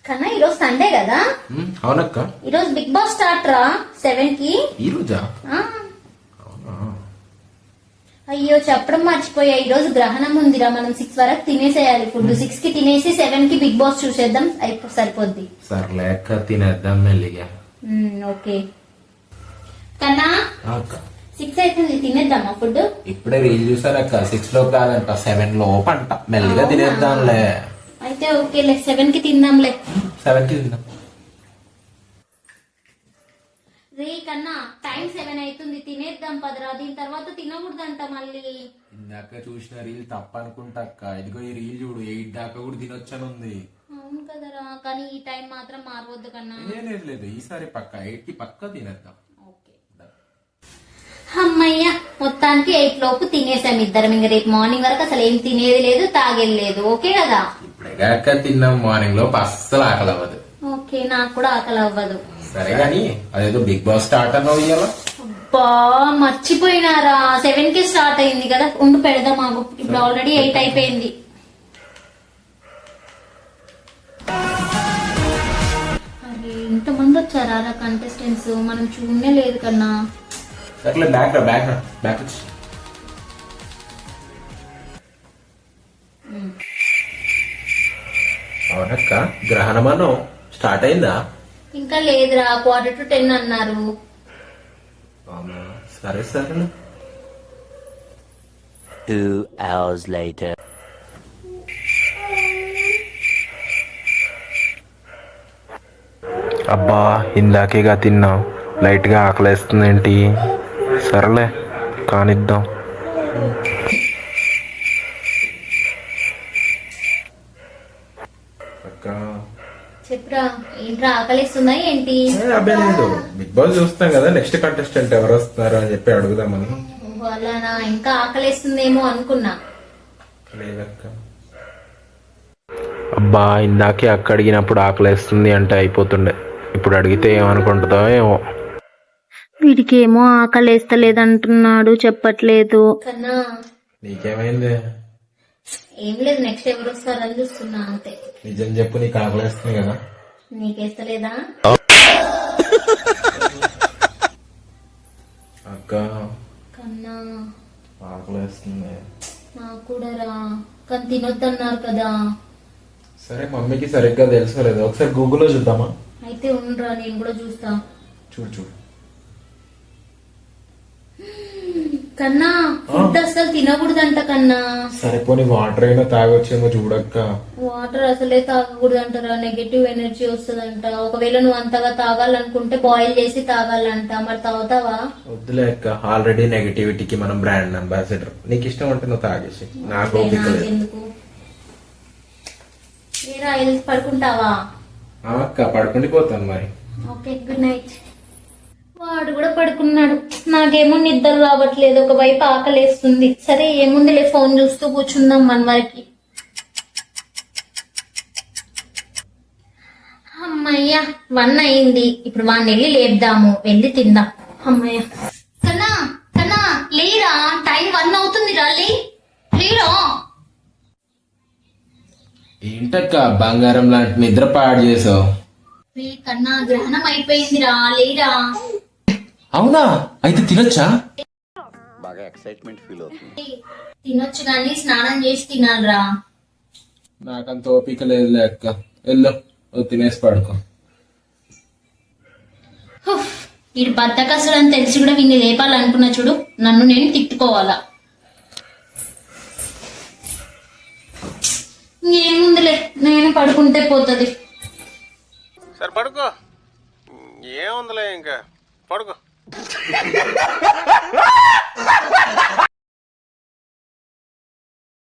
కన్నా ఈరోజు సండే కదా? అవునక్క. ఈరోజు బిగ్ బాస్ స్టార్ట్ రా 7 కి. ఈ రోజా? అయ్యో చెప్పడం మర్చిపోయా, ఈ రోజు గ్రహణం ఉందిరా. మనం 6 వరకు తినేసేయాలి ఫుడ్. 6 కి తినేసి 7 కి బిగ్ బాస్ చూసేద్దాం, సరిపోద్ది. సర్లే అక్క, తినేద్దాం మెల్లిగా. ఓకే కన్నా, 6 అవుతుంది, తినేద్దామా ఫుడ్? ఇప్పుడే రీల్ చూసారక్క, 6 లో కాదంట 7 లోపు అంట. మెల్లిగా తినేద్దాంలే. అయితే ఓకేలే, 7 కి తిందాంలే. 7 కి తిందాం. రే కన్నా, టైం 7 అవుతుంది, తినేద్దాం పదరా. దీని తర్వాత తినకూడదంట మళ్ళీ. ఇందాక చూసిన రీల్ తప్ప అనుకుంటా అక్క. ఇదిగో ఈ రీల్ చూడు, 8 దాకా కూడా తినొచ్చనుంది. అవును కదరా, కానీ ఈ టైం మాత్రం మారవద్దు కన్నా. లేదు, ఈసారి పక్క 8 కి పక్క తినేద్దాం. అమ్మయ్య, మొత్తానికి 8 లోపు తినేసాం ఇద్దరం. ఇంక రేపు మార్నింగ్ వరకు అసలు ఏం తినేది లేదు, తాగేది లేదు. ఓకే కదా? ఇప్పుడే అక్క తిన్నాం, మార్నింగ్ లోపు అస్సలు ఆకలి అవ్వదు. ఓకే, నాకు కూడా ఆకలి అవ్వదు. సరే గాని అదేదో బిగ్ బాస్ స్టార్ట్ అన్నావు ఇయ్యాల. అబ్బా మర్చిపోయినారా, 7 కి స్టార్ట్ అయింది కదా. ఉండు పెడదాం మాకు, ఇప్పుడు ఆల్రెడీ 8 అయిపోయింది. అరే ఇంతమంది వచ్చారా కంటెస్టెంట్స్, మనం చూడనే లేదు కన్నా. సర్లే, బ్యాక్ వచ్చి. అవునక్క, గ్రహణమనం స్టార్ట్ అయిందా? ఇంకా లేదురా, 9:45 అన్నారు. అవునా, సరే సరే. 2 hours later. అబ్బా ఇందాకేగా తిన్నాం, లైట్ గా ఆకలేస్తుంది ఏంటి? సర్లే కానిద్దాం. చెప్పురా, ఏంట్రా ఆకలిస్తుందా ఏంటి? అబ్బాయి లేదు, బిగ్ బాస్ చూస్తాం కదా, నెక్స్ట్ కంటెస్టెంట్ ఎవరు వస్తున్నారు అని చెప్పి అడుగుదామని. అలానా, ఇంకా ఆకలిస్తుందేమో అనుకున్నా. లేదక్క. అబ్బా ఇందాకే అక్క అడిగినప్పుడు ఆకలేస్తుంది అంటే అయిపోతుండే, ఇప్పుడు అడిగితే ఏమనుకుంటుందో ఏమో. వీడికి ఏమో ఆకలేస్తలేదంటున్నాడు, చెప్పట్లేదు. కన్నా నీకేమైంది? ఏం లేదు, నెక్స్ట్ ఎవరు వస్తారని చూస్తున్నా అంతే. నిజం చెప్పు, నీకు ఆకలేస్తుంది కదా? నీకేస్తలేదా? అక్క కన్నా ఆకలేస్తుంది. నాకు కూడా రా, కానీ తినొద్దన్నారు కదా. సరే, మమ్మీకి సరిగ్గా తెలుసు లేదు, ఒకసారి గూగుల్లో చూద్దామా? అయితే ఉండరా, నేను కూడా చూస్తా. చూడు. కన్నా ఫుడ్ అసలు తినకూడదంట కన్నా. సరిపోని వాటర్ అయినా తాగొచ్చేమో చూడక్క. వాటర్ అసలే తాగకూడదంటారా, నెగటివ్ ఎనర్జీ వస్తుందంట. ఒకవేళ నువ్వు అంతగా తాగాలనుకుంటే బాయిల్ చేసి తాగాలంట. మరి తాగుతావా? వద్దులే అక్క, ఆల్రెడీ నెగటివిటీకి మనం బ్రాండ్ అంబాసిడర్. నీకు ఇష్టం అంటే నువ్వు తాగేసి, నాకు ఎందుకు పడుకుంటావా? అక్క పడుకుండిపోతాను మరి. Okay, good night. వాడు కూడా పడుకున్నాడు. నాకేమో నిద్ర రావట్లేదు, ఒకవైపు ఆకలేస్తుంది. సరే ఏముందిలే, ఫోన్ చూస్తూ కూర్చుందాం 1 వరకు. అమ్మయ్య, 1 అయింది. ఇప్పుడు వాడిని వెళ్ళి లేపుదాము, వెళ్ళి తిందాం. అమ్మయ్య, కన్నా లేరా, టైం 1 అవుతుంది రా, లేరా. ఏంటక్క బంగారం లాంటి నిద్ర పాడు చేసావు? కన్నా గ్రహణం అయిపోయిందిరా, లేరా. అవునా, అయితే తినొచ్చా? బాగా ఎక్సైట్మెంట్ ఫీల్ అవుతుంది. తినొచ్చు కానీ స్నానం చేసి తినాలిరా. నాకంత ఓపిక లేదులే అక్క, వెళ్ళు తినేసి పడుకో. వీడు బద్దకస్తుడు అని తెలిసి కూడా వీడిని లేపాలనుకున్నా చూడు, నన్ను నేను తిట్టుకోవాలా. ఏముందిలే, నేను పడుకుంటే పోతుంది. సరే పడుకో, ఏముందిలే ఇంకా పడుకో.